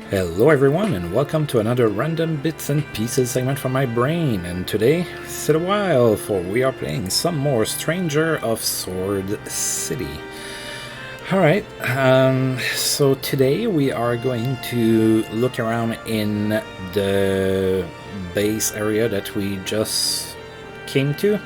Hello everyone and welcome to another random bits and pieces segment from my brain, and today, sit a while for we are playing some more Stranger of Sword City. Alright, so today we are going to look around in the base area that we just came to.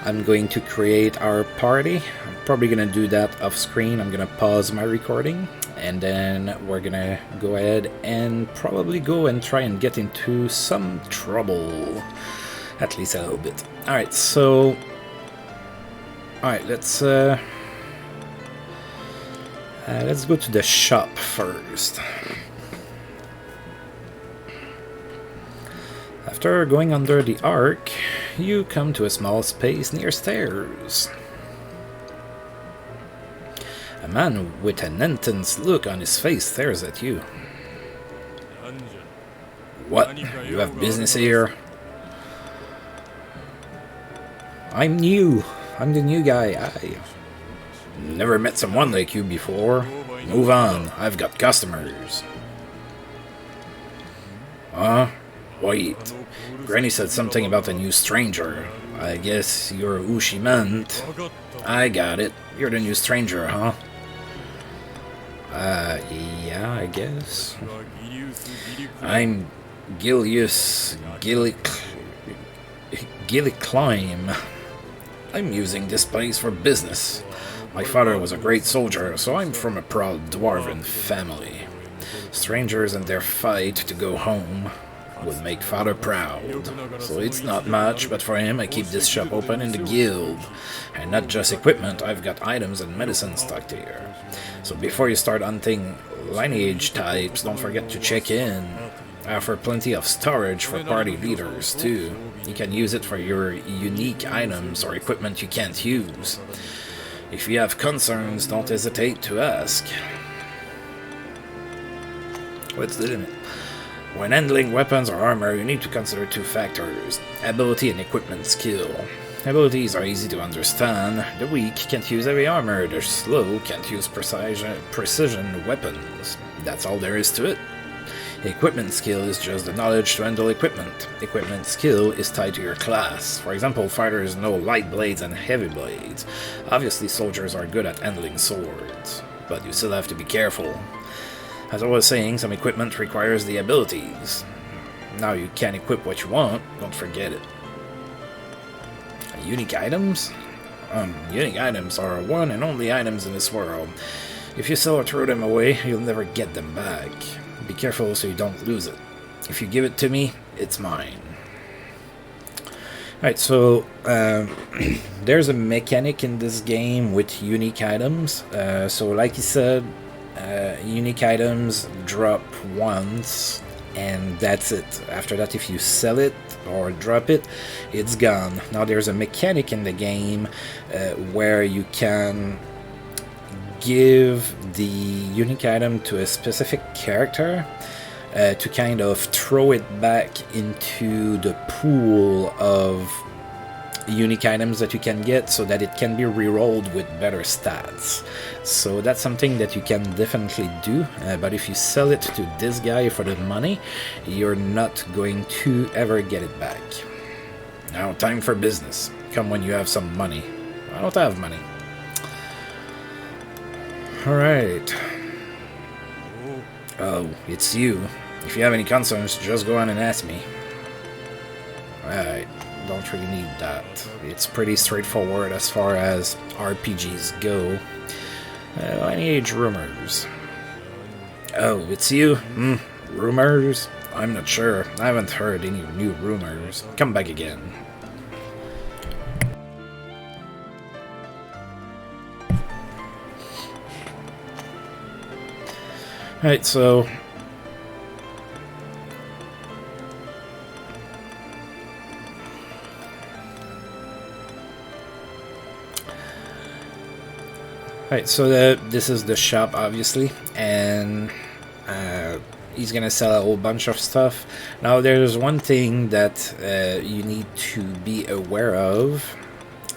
I'm going to create our party. I'm probably going to do that off screen. I'm going to pause my recording and then we're going to go ahead and probably go and try and get into some trouble. At least a little bit. Alright, so... Alright, let's go to the shop first. After going under the arc, you come to a small space near stairs. A man with an intense look on his face stares at you. What? You have business here? I'm new. I'm the new guy. I never met someone like you before. Move on. I've got customers. Huh? Wait. Granny said something about a new stranger. I guess you're who she meant. I got it. You're the new stranger, huh? Yeah, I guess. I'm Gilliclime. I'm using this place for business. My father was a great soldier, so I'm from a proud dwarven family. Strangers and their fight to go home would make father proud. So it's not much, but for him I keep this shop open in the guild. And not just equipment, I've got items and medicine stocked here. So before you start hunting lineage types, don't forget to check in. I offer plenty of storage for party leaders too. You can use it for your unique items or equipment you can't use. If you have concerns, don't hesitate to ask. What's the limit? When handling weapons or armor, you need to consider two factors: ability and equipment skill. Abilities are easy to understand. The weak can't use heavy armor, the slow can't use precision weapons. That's all there is to it. Equipment skill is just the knowledge to handle equipment. Equipment skill is tied to your class. For example, fighters know light blades and heavy blades. Obviously, soldiers are good at handling swords, but you still have to be careful. As I was saying, some equipment requires the abilities. Now you can equip what you want, don't forget it. Unique items? Unique items are one and only items in this world. If you sell or throw them away, you'll never get them back. Be careful so you don't lose it. If you give it to me, it's mine. Alright, so there's a mechanic in this game with unique items. So like you said, unique items drop once and that's it. After that, if you sell it or drop it, it's gone. Now there's a mechanic in the game where you can give the unique item to a specific character to kind of throw it back into the pool of unique items that you can get so that it can be rerolled with better stats. So that's something that you can definitely do, but if you sell it to this guy for the money, you're not going to ever get it back. Now, time for business. Come when you have some money. I don't have money. Alright. Oh, it's you. If you have any concerns, just go on and ask me. Alright. Don't really need that. It's pretty straightforward as far as RPGs go. Lineage rumors. Oh, it's you? Rumors? I'm not sure. I haven't heard any new rumors. Come back again. Alright, so... Alright, so this is the shop, obviously, and he's gonna sell a whole bunch of stuff. Now, there's one thing that you need to be aware of,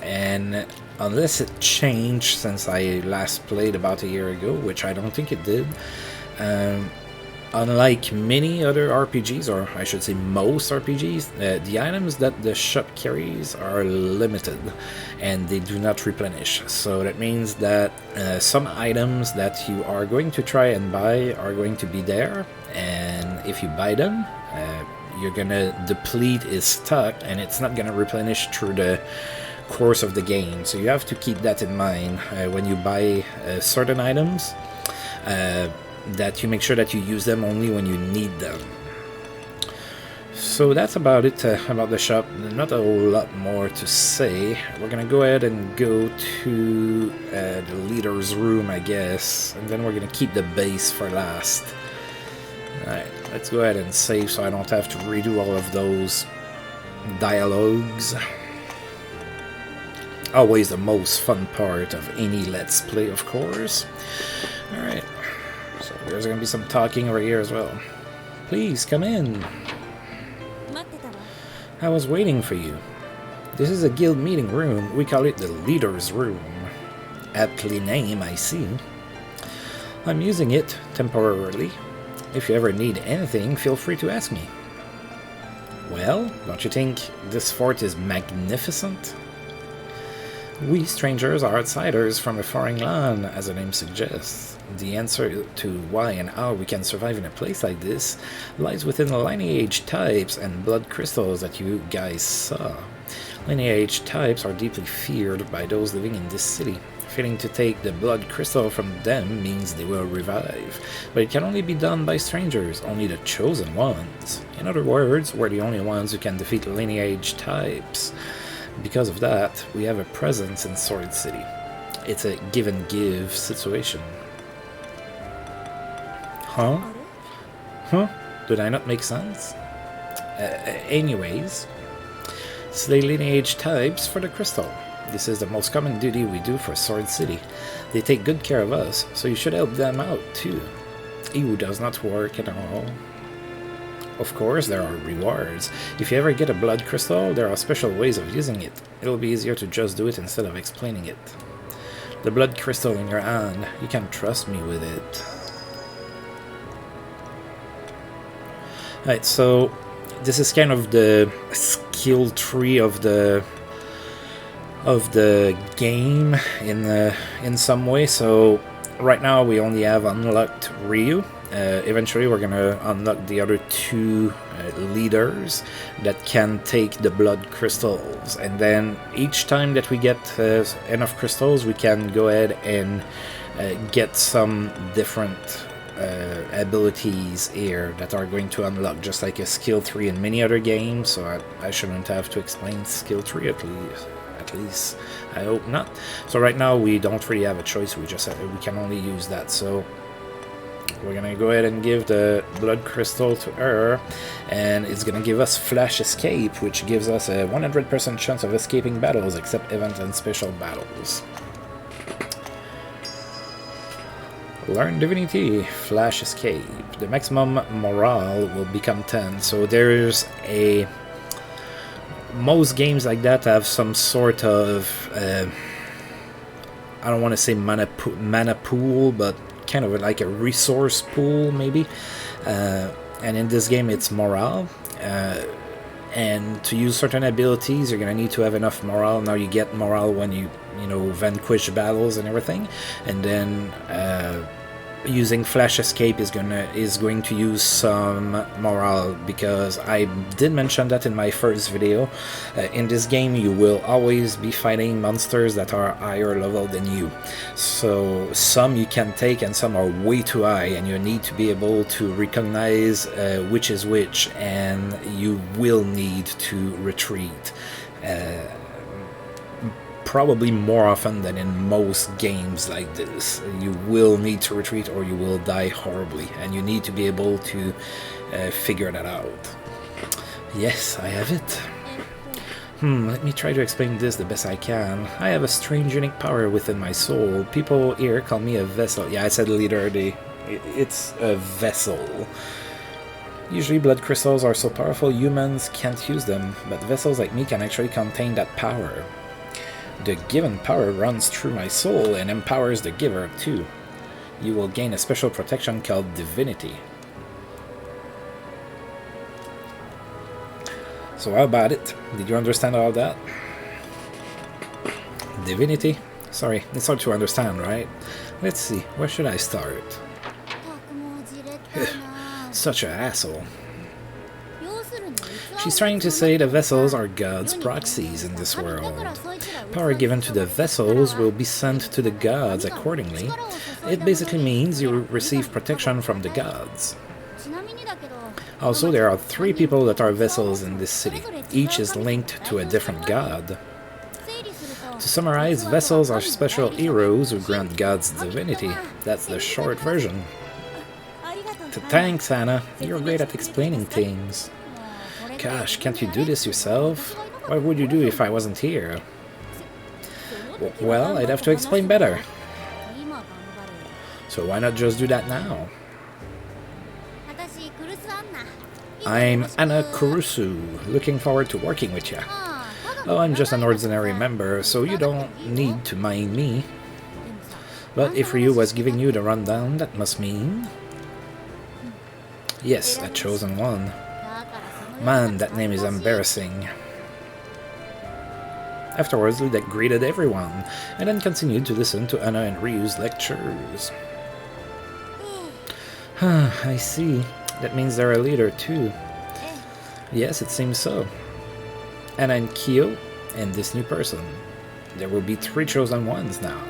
and unless it changed since I last played about a year ago, which I don't think it did, Unlike many other RPGs, or I should say most RPGs, the items that the shop carries are limited and they do not replenish. So that means that some items that you are going to try and buy are going to be there, and if you buy them, you're gonna deplete his stock and it's not gonna replenish through the course of the game. So you have to keep that in mind when you buy certain items. That you make sure that you use them only when you need them. So that's about it about the shop. Not a whole lot more to say. We're gonna go ahead and go to the leader's room, I guess, and then we're gonna keep the base for last. Alright, let's go ahead and save so I don't have to redo all of those dialogues. Always the most fun part of any Let's Play, of course. Alright. So there's going to be some talking over here as well. Please, come in. I was waiting for you. This is a guild meeting room. We call it the leader's room. Aptly named, I see. I'm using it temporarily. If you ever need anything, feel free to ask me. Well, don't you think this fort is magnificent? We strangers are outsiders from a foreign land, as the name suggests. The answer to why and how we can survive in a place like this lies within the lineage types and blood crystals that you guys saw. Lineage types are deeply feared by those living in this city. Failing to take the blood crystal from them means they will revive, but it can only be done by strangers, only the chosen ones. In other words, we're the only ones who can defeat lineage types. Because of that, we have a presence in Sword City. It's a give and give situation. Huh? Huh? Did I not make sense? Anyways, slay lineage types for the crystal. This is the most common duty we do for Sword City. They take good care of us, so you should help them out too. EU does not work at all. Of course, there are rewards. If you ever get a blood crystal, there are special ways of using it. It'll be easier to just do it instead of explaining it. The blood crystal in your hand, you can trust me with it. Alright, so this is kind of the skill tree of the game in some way. So right now we only have unlocked Ryu. Eventually we're gonna unlock the other two leaders that can take the blood crystals, and then each time that we get enough crystals we can go ahead and get some different abilities here that are going to unlock, just like a skill tree in many other games. So I shouldn't have to explain skill tree, at least I hope not. So right now we don't really have a choice, we can only use that. So we're gonna go ahead and give the blood crystal to her, and it's gonna give us flash escape, which gives us a 100% chance of escaping battles except event and special battles. Learn Divinity, Flash Escape. The maximum morale will become 10. So there's a... most games like that have some sort of... I don't want to say mana pool, but kind of like a resource pool, maybe. And in this game it's morale. And to use certain abilities, you're going to need to have enough morale. Now you get morale when you vanquish battles and everything. And then using Flash Escape is going to use some morale, because I did mention that in my first video. In this game you will always be fighting monsters that are higher level than you. So some you can take and some are way too high, and you need to be able to recognize which is which, and you will need to retreat. Probably more often than in most games like this. You will need to retreat or you will die horribly, and you need to be able to figure that out. Yes, I have it. Let me try to explain this the best I can. I have a strange unique power within my soul. People here call me a vessel. Yeah, I said leader. It's a vessel. Usually blood crystals are so powerful humans can't use them, but vessels like me can actually contain that power. The given power runs through my soul and empowers the giver too. You will gain a special protection called Divinity. So how about it? Did you understand all that? Divinity? Sorry, it's hard to understand, right? Let's see, where should I start? Such an asshole. She's trying to say the vessels are God's proxies in this world. Power given to the vessels will be sent to the gods accordingly. It basically means you receive protection from the gods. Also, there are 3 people that are vessels in this city. Each is linked to a different god. To summarize, vessels are special heroes who grant God's divinity. That's the short version. Thanks, Anna. You're great at explaining things. Gosh, can't you do this yourself? What would you do if I wasn't here? Well, I'd have to explain better. So why not just do that now? I'm Anna Kurusu, looking forward to working with you. Oh, I'm just an ordinary member, so you don't need to mind me. But if Ryu was giving you the rundown, that must mean... Yes, a chosen one. Man, that name is embarrassing. Afterwards, Ludek greeted everyone, and then continued to listen to Anna and Ryu's lectures. I see. That means they're a leader too. Yes, it seems so. Anna and Kyo, and this new person. There will be 3 chosen ones now.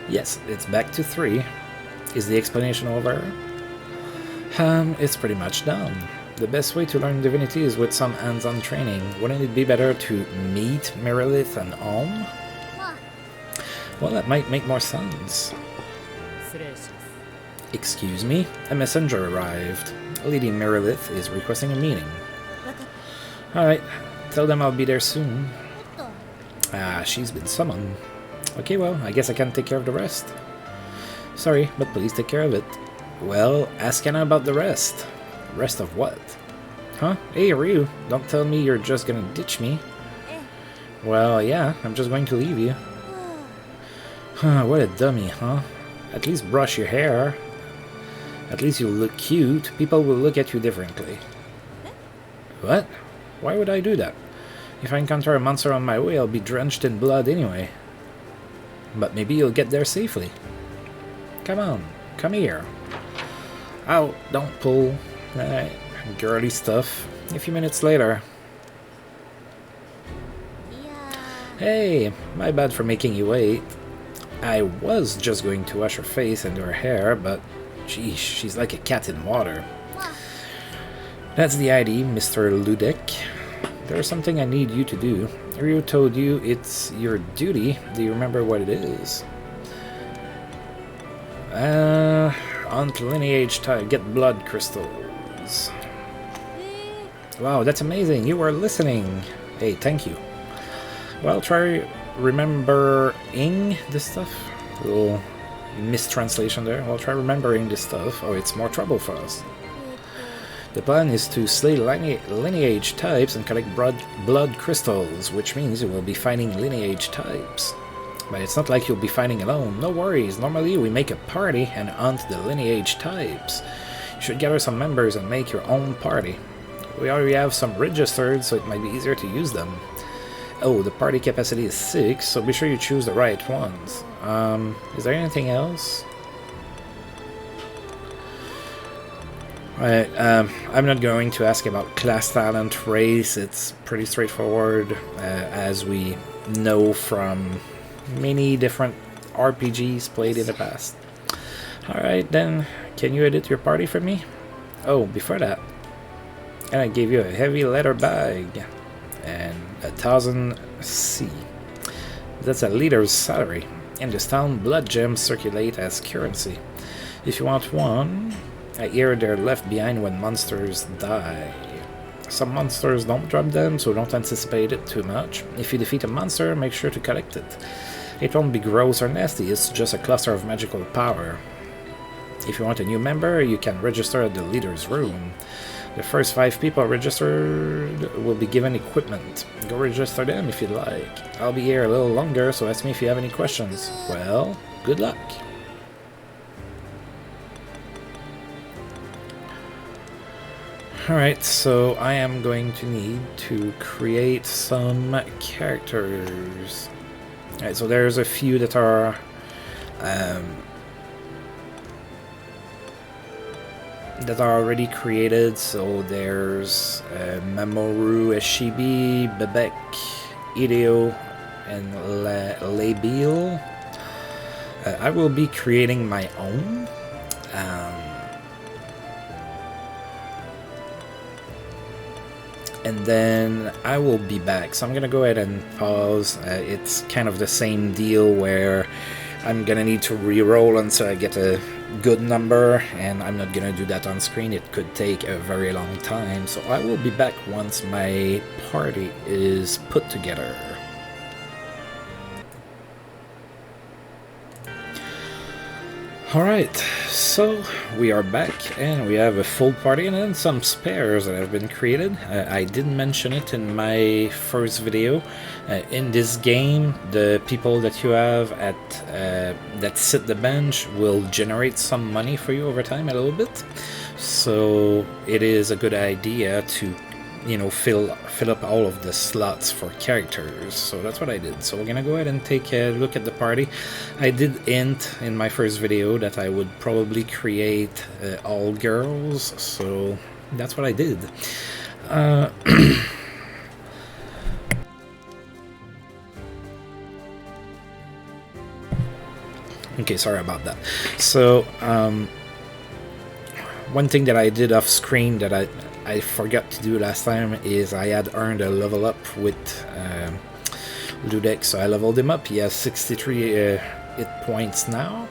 Yes, it's back to 3. Is the explanation over? It's pretty much done. The best way to learn divinity is with some hands-on training. Wouldn't it be better to meet Merilith and Om? Well, that might make more sense. Excuse me? A messenger arrived. Lady Merilith is requesting a meeting. Alright, tell them I'll be there soon. Ah, she's been summoned. Okay, well, I guess I can take care of the rest. Sorry, but please take care of it. Well, ask Anna about the rest. Rest of what? Huh? Hey, Ryu, don't tell me you're just gonna ditch me. Well, yeah, I'm just going to leave you. Huh, what a dummy, huh? At least brush your hair. At least you look cute. People will look at you differently. What? Why would I do that? If I encounter a monster on my way, I'll be drenched in blood anyway. But maybe you'll get there safely. Come on, come here. Ow, don't pull. Alright, girly stuff. A few minutes later. Hey, my bad for making you wait. I was just going to wash her face and her hair, but geez, she's like a cat in water. That's the ID, Mr. Ludek. There's something I need you to do. Ryu told you it's your duty. Do you remember what it is? On lineage type, get blood crystals. Wow, that's amazing. You were listening. Hey, thank you. Well, try remembering this stuff. A little mistranslation there. Well, try remembering this stuff. Oh, it's more trouble for us. The plan is to slay lineage types and collect blood crystals, which means you will be fighting lineage types. But it's not like you'll be fighting alone. No worries, normally we make a party and hunt the lineage types. You should gather some members and make your own party. We already have some registered, so it might be easier to use them. Oh, the party capacity is 6, so be sure you choose the right ones. Is there anything else? Right, I'm not going to ask about class, talent, race. It's pretty straightforward, as we know from many different RPGs played in the past. Alright then, can you edit your party for me? Oh, before that, and I gave you a heavy leather bag and 1,000 C. That's a leader's salary. In this town, blood gems circulate as currency. If you want one, I hear they're left behind when monsters die. Some monsters don't drop them, so don't anticipate it too much. If you defeat a monster, make sure to collect it. It won't be gross or nasty, it's just a cluster of magical power. If you want a new member, you can register at the leader's room. The first 5 people registered will be given equipment. Go register them if you'd like. I'll be here a little longer, so ask me if you have any questions. Well, good luck. Alright, so I am going to need to create some characters. Alright, so there's a few that are already created. So there's Mamoru Eshibi, Bebek, Ideo, and Labiel. I will be creating my own. And then I will be back. So I'm gonna go ahead and pause. It's kind of the same deal where I'm gonna need to re-roll until I get a good number, and I'm not gonna do that on screen. It could take a very long time. So I will be back once my party is put together. Alright, so we are back and we have a full party and then some spares that have been created. I didn't mention it in my first video. In this game, the people that you have at that sit the bench will generate some money for you over time a little bit. So it is a good idea to, you know, fill up all of the slots for characters. So that's what I did. So we're gonna go ahead and take a look at the party. I did hint in my first video that I would probably create all girls, so that's what I did. Okay, sorry about that. So one thing that I did off screen that I forgot to do last time is I had earned a level up with Ludek, so I leveled him up. He has 63 hit points now.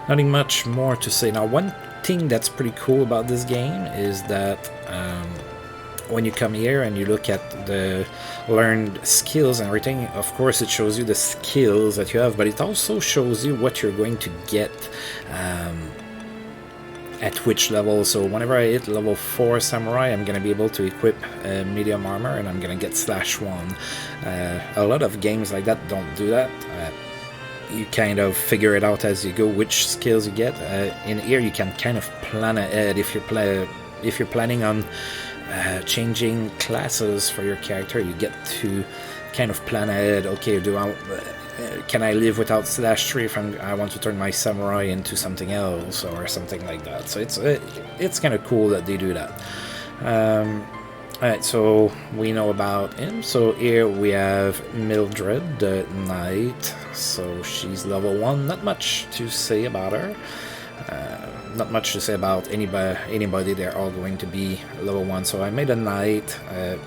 Nothing much more to say. Now, one thing that's pretty cool about this game is that when you come here and you look at the learned skills and everything, of course it shows you the skills that you have, but it also shows you what you're going to get at which level. So whenever I hit level 4 Samurai, I'm going to be able to equip medium armor and I'm going to get /1. A lot of games like that don't do that. You kind of figure it out as you go which skills you get. In here you can kind of plan ahead if you're planning on changing classes for your character. You get to kind of plan ahead. Okay, can I live without /3 if I want to turn my samurai into something else or something like that? So it's kind of cool that they do that. Alright, so we know about him. So here we have Mildred, the knight. So she's level 1. Not much to say about her. Not much to say about anybody. They're all going to be level 1. So I made a knight,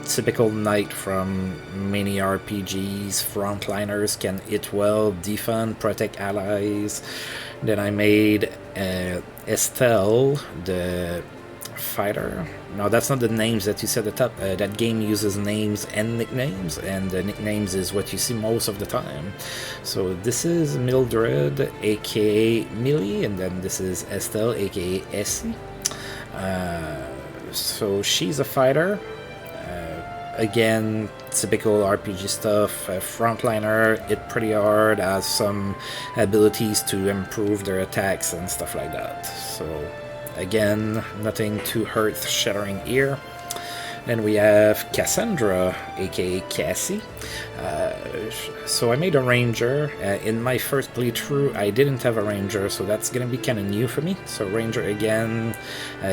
typical knight from many RPGs. Frontliners can hit well, defend, protect allies. Then I made Estelle, the fighter. No, that's not the names that you said at the top. That game uses names and nicknames, and the nicknames is what you see most of the time. So this is Mildred, aka Millie, and then this is Estelle, aka Essie. So she's a fighter. Again, typical RPG stuff. Frontliner, hit pretty hard, has some abilities to improve their attacks and stuff like that. So again, nothing too earth-shattering here. Then we have Cassandra, aka Cassie. So I made a ranger. In my first playthrough, I didn't have a ranger, so that's gonna be kind of new for me. So ranger again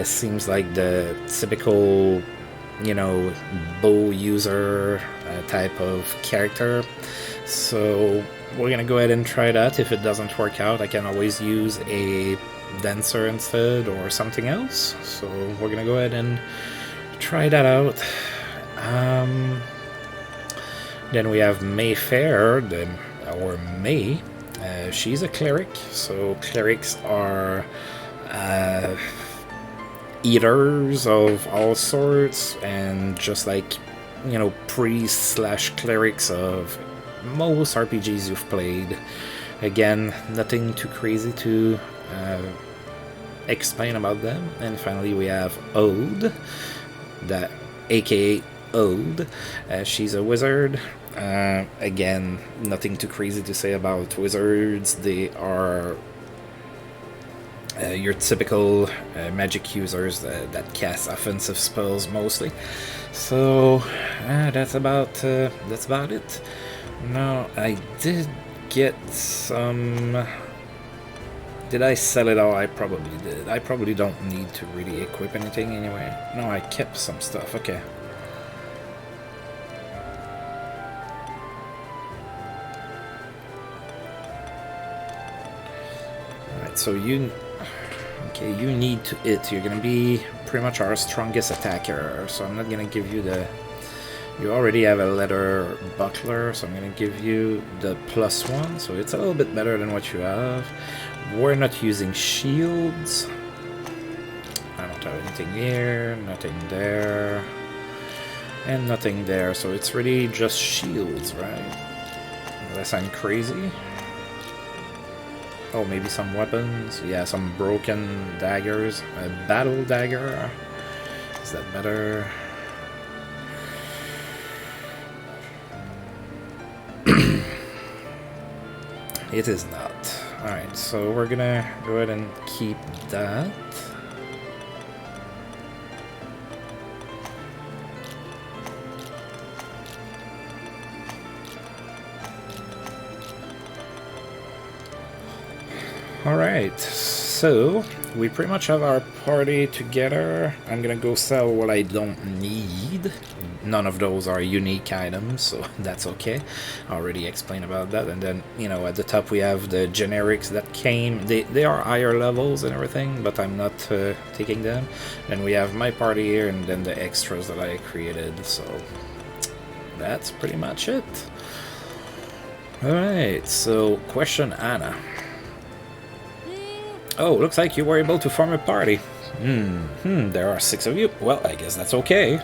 seems like the typical, you know, bow user type of character. So we're gonna go ahead and try that. If it doesn't work out, I can always use a dancer instead or something else. So we're gonna go ahead and try that out. Then we have Mayfair, or May. She's a cleric. So clerics are eaters of all sorts, and just like, you know, priests / clerics of most RPGs you've played. Again, nothing too crazy to explain about them. And finally we have Ode, that aka Ode. She's a wizard. Again, nothing too crazy to say about wizards. They are your typical magic users that cast offensive spells mostly. So that's about it. Now I did get some. Did I sell it all? I probably did. I probably don't need to really equip anything anyway. No, I kept some stuff. Okay. Alright, so you need to hit. You're gonna be pretty much our strongest attacker, so I'm not gonna give you the... You already have a leather buckler, so I'm gonna give you the +1, so it's a little bit better than what you have. We're not using shields. I don't have anything here, nothing there, and nothing there, so it's really just shields, right? Unless I'm crazy. Oh, maybe some weapons. Yeah, some broken daggers. A battle dagger. Is that better? It is not. Alright, so we're gonna go ahead and keep that. Alright, so we pretty much have our party together. I'm gonna go sell what I don't need. None of those are unique items, so that's okay. I already explained about that. And then, you know, at the top we have the generics that came. They are higher levels and everything, but I'm not taking them. Then we have my party here, and then the extras that I created, so that's pretty much it. Alright, so question Anna. Oh, looks like you were able to form a party. There are 6 of you. Well, I guess that's okay.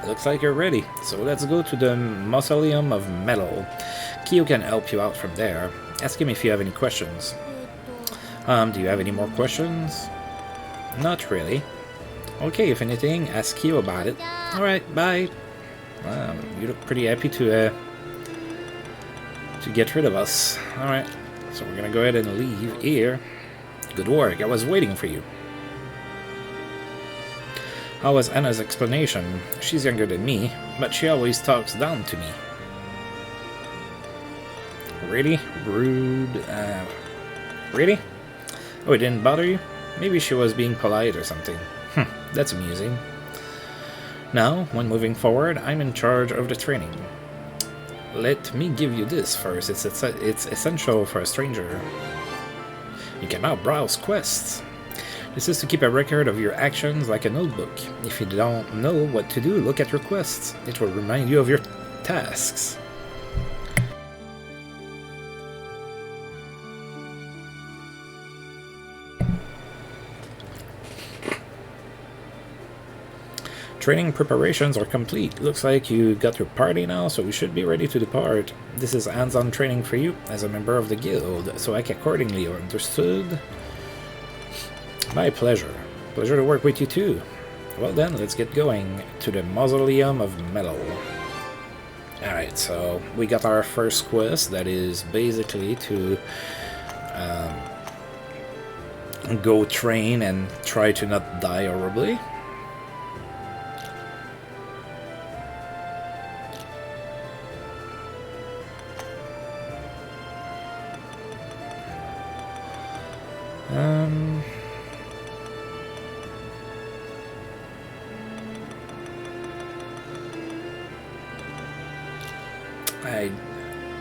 Looks like you're ready. So let's go to the Mausoleum of Metal. Kyo can help you out from there. Ask him if you have any questions. Do you have any more questions? Not really. Okay, if anything, ask Kyo about it. Alright, bye. You look pretty happy to get rid of us. Alright, so we're gonna go ahead and leave here. Good work, I was waiting for you. How was Anna's explanation? She's younger than me, but she always talks down to me. Really? Rude, really? Oh, it didn't bother you? Maybe she was being polite or something. That's amusing. Now, when moving forward, I'm in charge of the training. Let me give you this first, it's essential for a stranger. You can now browse quests. This is to keep a record of your actions like a notebook. If you don't know what to do, look at your quests. It will remind you of your tasks. Training preparations are complete. Looks like you got your party now, so we should be ready to depart. This is hands-on training for you as a member of the guild, so act accordingly, understood? My pleasure. Pleasure to work with you too. Well then, let's get going to the Mausoleum of Metal. Alright, so we got our first quest, that is basically to go train and try to not die horribly. I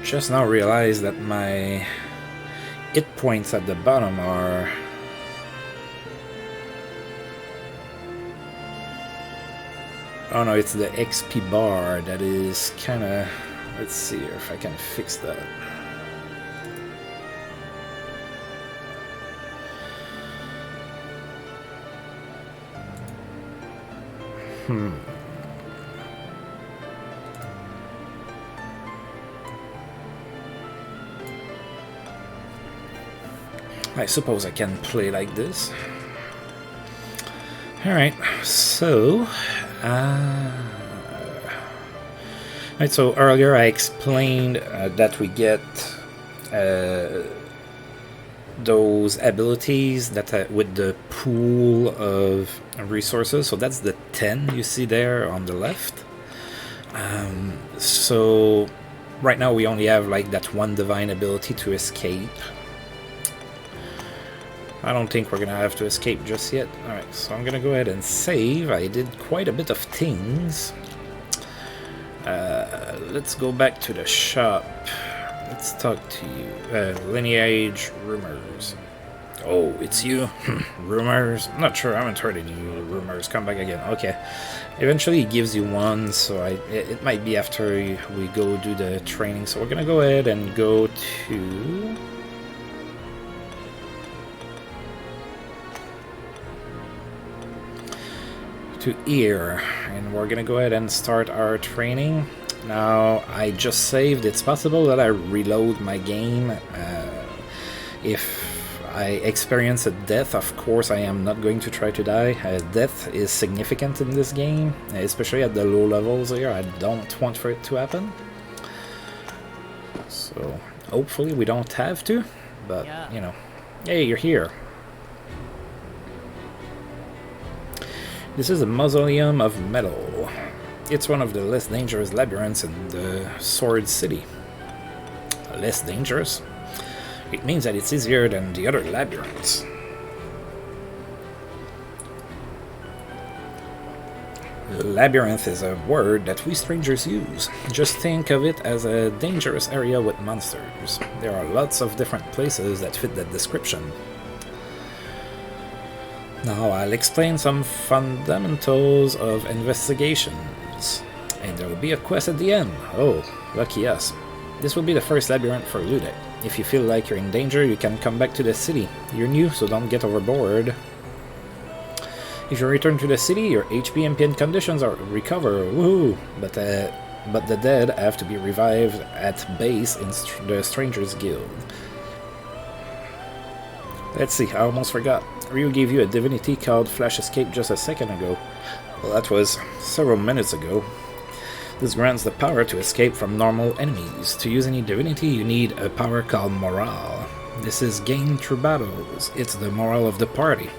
just now realized that my hit points at the bottom are... Oh no, it's the XP bar that is kinda... Let's see if I can fix that. I suppose I can play like this. Alright, so... Right, so earlier I explained that we get those abilities that with the pool of resources. So that's the 10 you see there on the left. So right now we only have like that one divine ability to escape. I don't think we're gonna have to escape just yet. Alright, so I'm gonna go ahead and save. I did quite a bit of things. Let's go back to the shop. Let's talk to you. Lineage rumors. Oh, it's you? Rumors? Not sure, I haven't heard any rumors. Come back again. Okay. Eventually he gives you one, so it might be after we go do the training. So we're gonna go ahead and go to... here, and we're gonna go ahead and start our training. Now, I just saved. It's possible that I reload my game. If I experience a death, of course I am not going to try to die. Death is significant in this game, especially at the low levels here. I don't want for it to happen. So, hopefully we don't have to, but, you know. Hey, you're here. This is a Mausoleum of Metal. It's one of the less dangerous labyrinths in the Sword City. Less dangerous? It means that it's easier than the other labyrinths. Labyrinth is a word that we strangers use. Just think of it as a dangerous area with monsters. There are lots of different places that fit that description. Now I'll explain some fundamentals of investigations, and there will be a quest at the end. Oh, lucky us. This will be the first labyrinth for Ludek. If you feel like you're in danger, you can come back to the city. You're new, so don't get overboard. If you return to the city, your HP and PN conditions are recover. Woohoo! But the dead have to be revived at base in the Strangers Guild. Let's see, I almost forgot. Ryu gave you a divinity called Flash Escape just a second ago. Well, that was several minutes ago. This grants the power to escape from normal enemies. To use any divinity, you need a power called Morale. This is gained through battles. It's the morale of the party.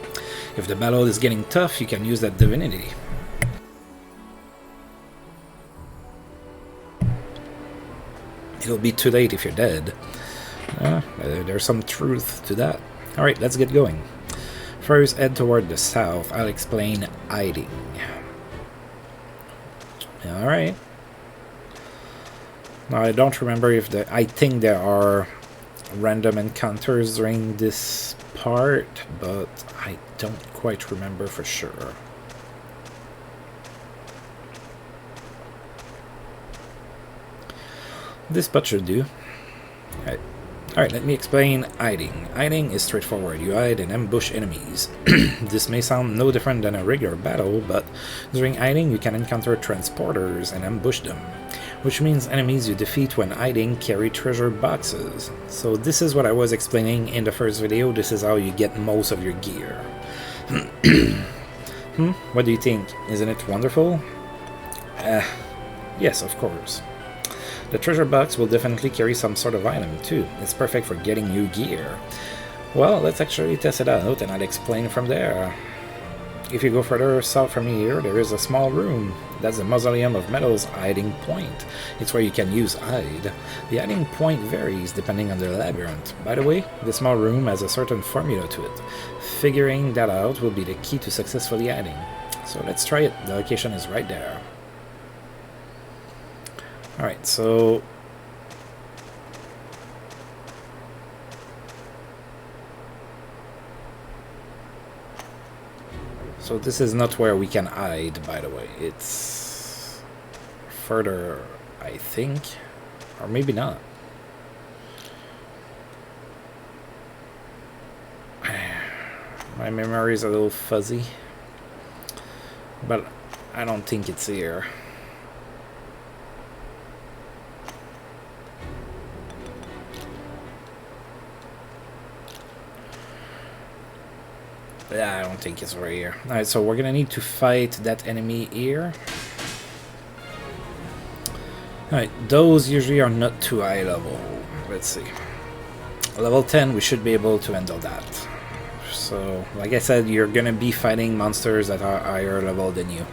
If the battle is getting tough, you can use that divinity. It'll be too late if you're dead. There's some truth to that. Alright, let's get going. First, head toward the south. I'll explain hiding. Alright. Now, I don't remember if I think there are random encounters during this part, but I don't quite remember for sure. This spot should do. Alright, let me explain hiding. Hiding is straightforward. You hide and ambush enemies. This may sound no different than a regular battle, but during hiding you can encounter transporters and ambush them, which means enemies you defeat when hiding carry treasure boxes. So this is what I was explaining in the first video. This is how you get most of your gear. What do you think? Isn't it wonderful? Yes, of course. The treasure box will definitely carry some sort of item too. It's perfect for getting new gear. Well, let's actually test it out and I'll explain from there. If you go further south from here, there is a small room. That's the Mausoleum of Metal's hiding point. It's where you can use hide. The hiding point varies depending on the labyrinth. By the way, the small room has a certain formula to it. Figuring that out will be the key to successfully hiding. So let's try it. The location is right there. Alright, so this is not where we can hide, by the way. It's further, I think, or maybe not. My memory is a little fuzzy, but I don't think it's here. Yeah, I don't think it's right here. Alright, so we're gonna need to fight that enemy here. Alright, those usually are not too high level. Let's see. Level 10, we should be able to handle that. So, like I said, you're gonna be fighting monsters that are higher level than you.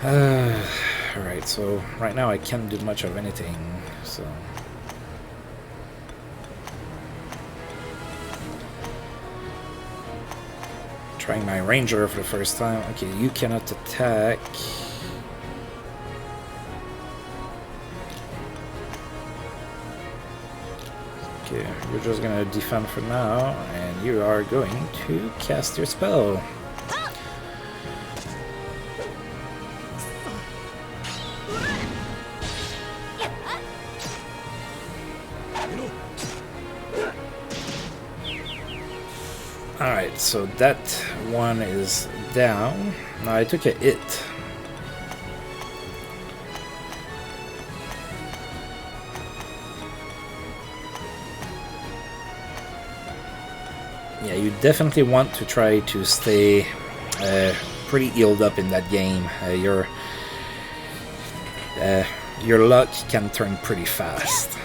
Alright, so right now I can't do much of anything, so... Trying my ranger for the first time. Okay, you cannot attack. Okay, you're just gonna defend for now, and you are going to cast your spell. Alright, so that one is down. Now I took a hit. Yeah, you definitely want to try to stay pretty healed up in that game. Your luck can turn pretty fast.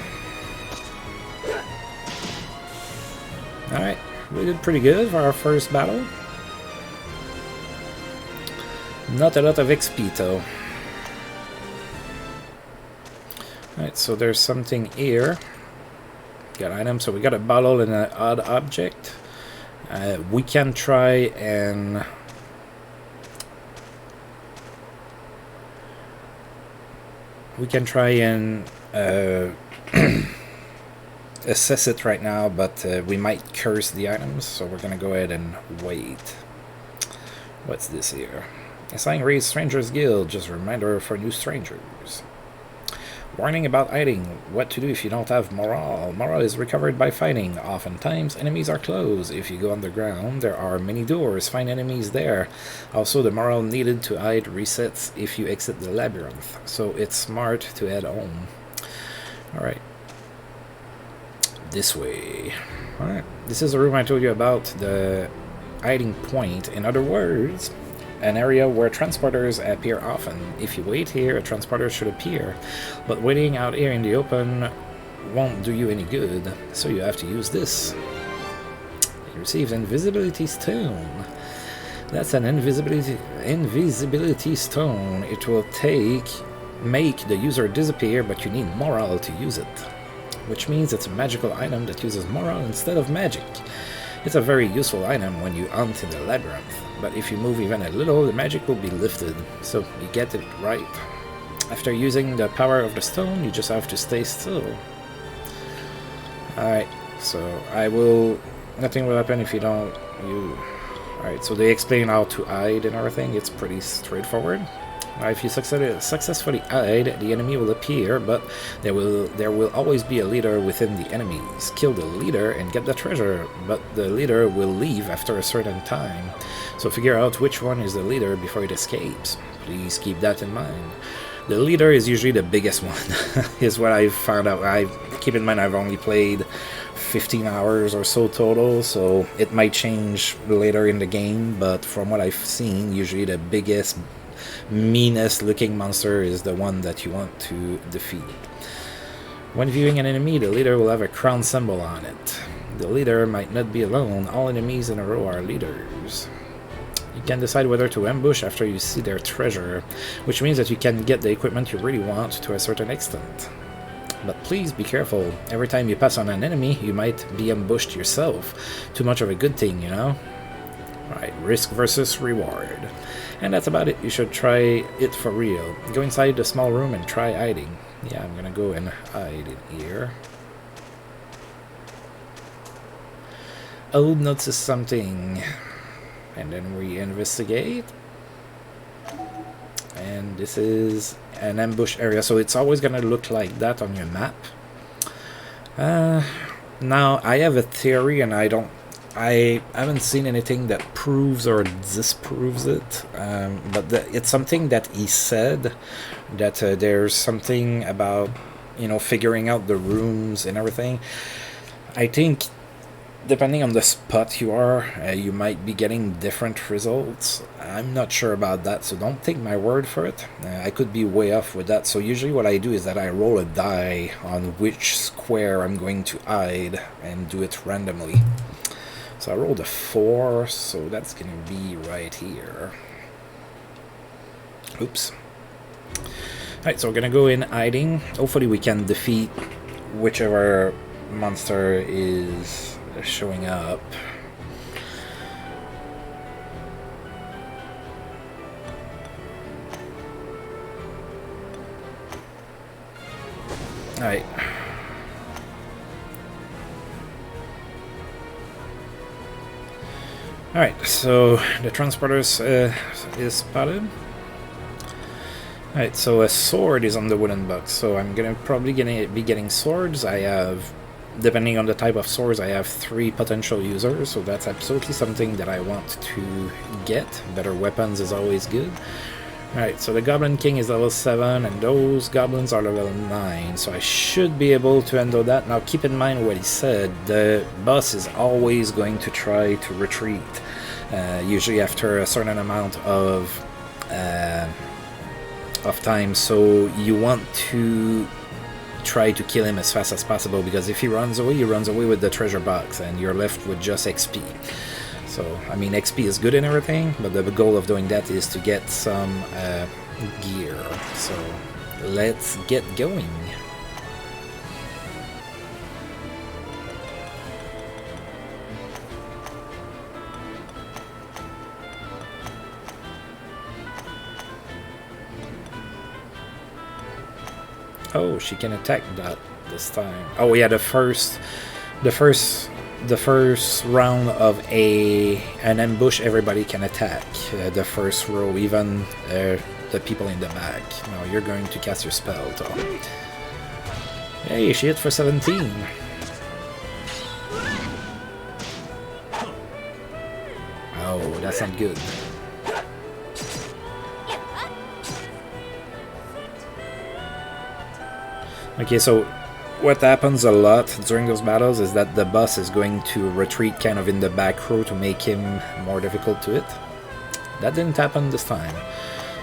Alright, we did pretty good for our first battle. Not a lot of XP though. Alright, so there's something here. Got items, so we got a bottle and an odd object. We can try and assess it right now, but we might curse the items, so we're gonna go ahead and wait. What's this here? Assign Raid Strangers Guild, just a reminder for new strangers. Warning about hiding. What to do if you don't have morale. Morale is recovered by fighting. Oftentimes, enemies are closed. If you go underground, there are many doors. Find enemies there. Also, the morale needed to hide resets if you exit the labyrinth. So it's smart to head home. Alright. This way. Alright. This is the room I told you about. The hiding point. In other words... an area where transporters appear often. If you wait here, a transporter should appear, but waiting out here in the open won't do you any good, so you have to use this. You receive Invisibility Stone. That's an invisibility stone. It will make the user disappear, but you need morale to use it, which means it's a magical item that uses morale instead of magic. It's a very useful item when you hunt in the labyrinth, but if you move even a little, the magic will be lifted, so you get it right. After using the power of the stone, you just have to stay still. Alright, so nothing will happen if you don't... Alright, so they explain how to hide and everything. It's pretty straightforward. If you successfully hide, the enemy will appear, but there will always be a leader within the enemies. Kill the leader and get the treasure, but the leader will leave after a certain time. So figure out which one is the leader before it escapes. Please keep that in mind. The leader is usually the biggest one, is what I've found out. Keep in mind I've only played 15 hours or so total, so it might change later in the game, but from what I've seen, usually the biggest, meanest looking monster is the one that you want to defeat. When viewing an enemy, the leader will have a crown symbol on it. The leader might not be alone. All enemies in a row are leaders. You can decide whether to ambush after you see their treasure, which means that you can get the equipment you really want to a certain extent. But please be careful. Every time you pass on an enemy, you might be ambushed yourself. Too much of a good thing, you know? Right, risk versus reward. And that's about it. You should try it for real. Go inside the small room and try hiding. Yeah, I'm gonna go and hide in here. Oh, notice something. And then we investigate. And this is an ambush area, so it's always gonna look like that on your map. Now, I have a theory, and I haven't seen anything that proves or disproves it, but it's something that he said, that there's something about, figuring out the rooms and everything. I think depending on the spot you are, you might be getting different results. I'm not sure about that, so don't take my word for it. I could be way off with that. So usually what I do is that I roll a die on which square I'm going to hide and do it randomly. So I rolled a 4, so that's going to be right here. Oops. Alright, so we're going to go in hiding. Hopefully we can defeat whichever monster is showing up. Alright. Alright, so the transporter is spotted. Alright, so a sword is on the wooden box, so I'm probably gonna be getting swords. I have, depending on the type of swords, I have 3 potential users, so that's absolutely something that I want to get. Better weapons is always good. Alright, so the Goblin King is level 7, and those goblins are level 9, so I should be able to handle that. Now keep in mind what he said, the boss is always going to try to retreat, usually after a certain amount of time, so you want to try to kill him as fast as possible, because if he runs away with the treasure box and you're left with just XP. So, I mean, XP is good and everything, but the goal of doing that is to get some gear. So, let's get going. Oh, she can attack that this time. Oh yeah, the first round of an ambush, everybody can attack. The first row, even the people in the back. Now you're going to cast your spell, Tom. Hey, she hit for 17. Oh, that's not good. Okay, so what happens a lot during those battles is that the boss is going to retreat kind of in the back row to make him more difficult to hit. That didn't happen this time.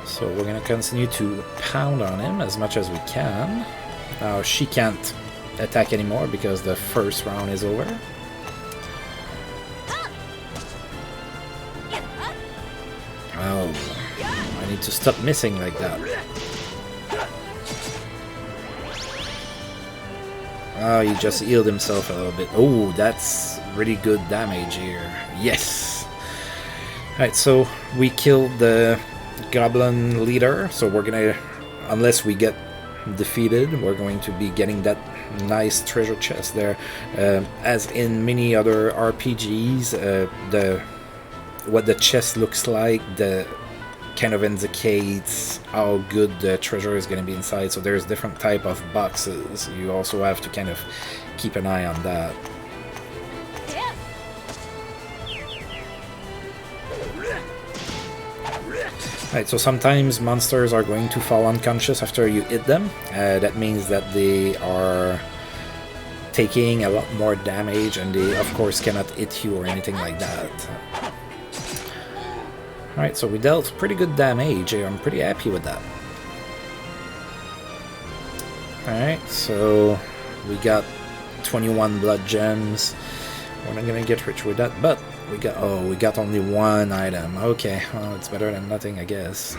So we're going to continue to pound on him as much as we can. Now she can't attack anymore because the first round is over. Oh, I need to stop missing like that. Oh, he just healed himself a little bit. Oh, that's really good damage here. Yes! Alright, so we killed the goblin leader, so we're gonna, unless we get defeated, we're going to be getting that nice treasure chest there. As in many other RPGs, what the chest looks like, the kind of indicates how good the treasure is going to be inside. So there's different type of boxes. You also have to kind of keep an eye on that. Right, so sometimes monsters are going to fall unconscious after you hit them. That means that they are taking a lot more damage, and they of course cannot hit you or anything like that. Alright, so we dealt pretty good damage here. I'm pretty happy with that. Alright, so we got 21 blood gems. We're not gonna get rich with that, but we got only 1 item. Okay, well, it's better than nothing, I guess.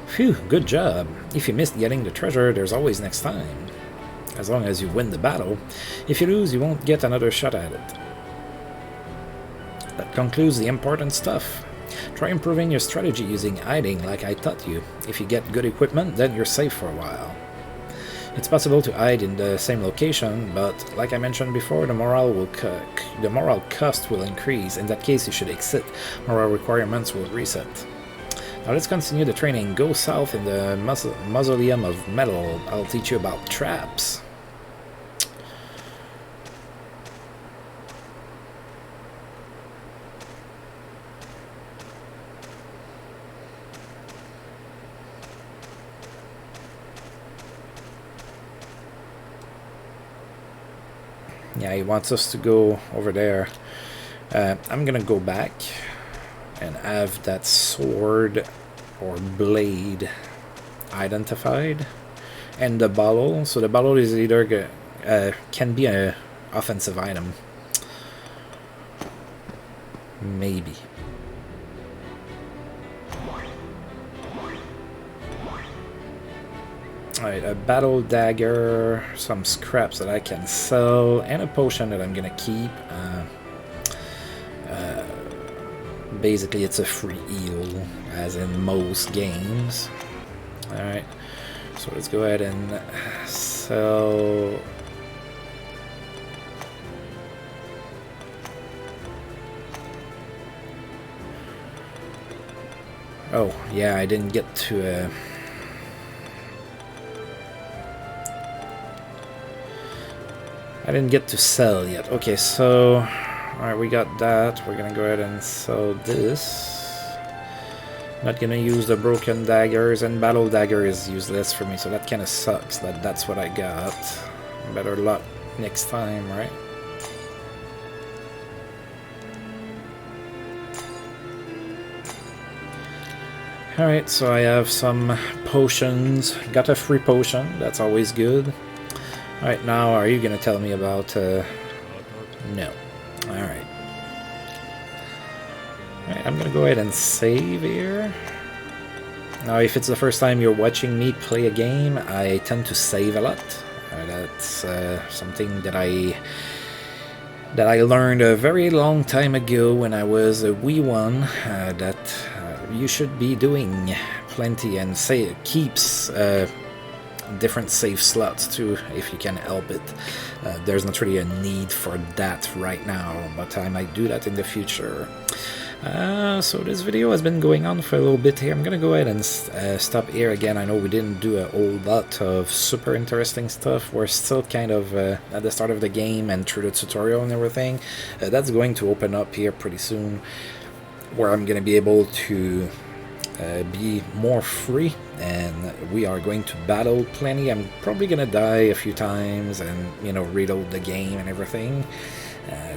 Phew, good job. If you missed getting the treasure, there's always next time. As long as you win the battle. If you lose, you won't get another shot at it. That concludes the important stuff. Try improving your strategy using hiding like I taught you. If you get good equipment, then you're safe for a while. It's possible to hide in the same location, but like I mentioned before, the morale cost will increase. In that case, you should exit. Morale requirements will reset. Now let's continue the training. Go south in the Mausoleum of Metal. I'll teach you about traps. Yeah, he wants us to go over there. I'm gonna go back and have that sword or blade identified, and the bottle. So the bottle is either can be an offensive item, maybe. Alright, a battle dagger, some scraps that I can sell, and a potion that I'm gonna keep. Basically, it's a free heal, as in most games. Alright, so let's go ahead and sell. Oh, yeah, I didn't get to... I didn't get to sell yet. Okay, so... Alright, we got that. We're gonna go ahead and sell this. Not gonna use the broken daggers, and battle dagger is useless for me, so that kinda sucks that that's what I got. Better luck next time, right? Alright, so I have some potions. Got a free potion, that's always good. Alright, now are you gonna tell me about... No. Alright. Alright, I'm gonna go ahead and save here. Now, if it's the first time you're watching me play a game, I tend to save a lot. That's something that I learned a very long time ago when I was a wee one, that you should be doing plenty, and keeps different save slots too, if you can help it. There's not really a need for that right now, but I might do that in the future. So this video has been going on for a little bit here. I'm gonna go ahead and stop here again. I know we didn't do a whole lot of super interesting stuff. We're still kind of at the start of the game and through the tutorial and everything. That's going to open up here pretty soon, where I'm gonna be able to be more free, and we are going to battle plenty. I'm probably gonna die a few times and, you know, reload the game and everything.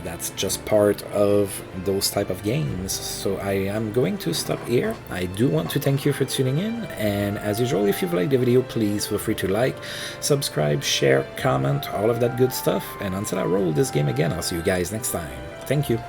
That's just part of those type of games. So I am going to stop here. I do want to thank you for tuning in, and as usual, if you've liked the video, please feel free to like, subscribe, share, comment, all of that good stuff. And until I roll this game again, I'll see you guys next time. Thank you.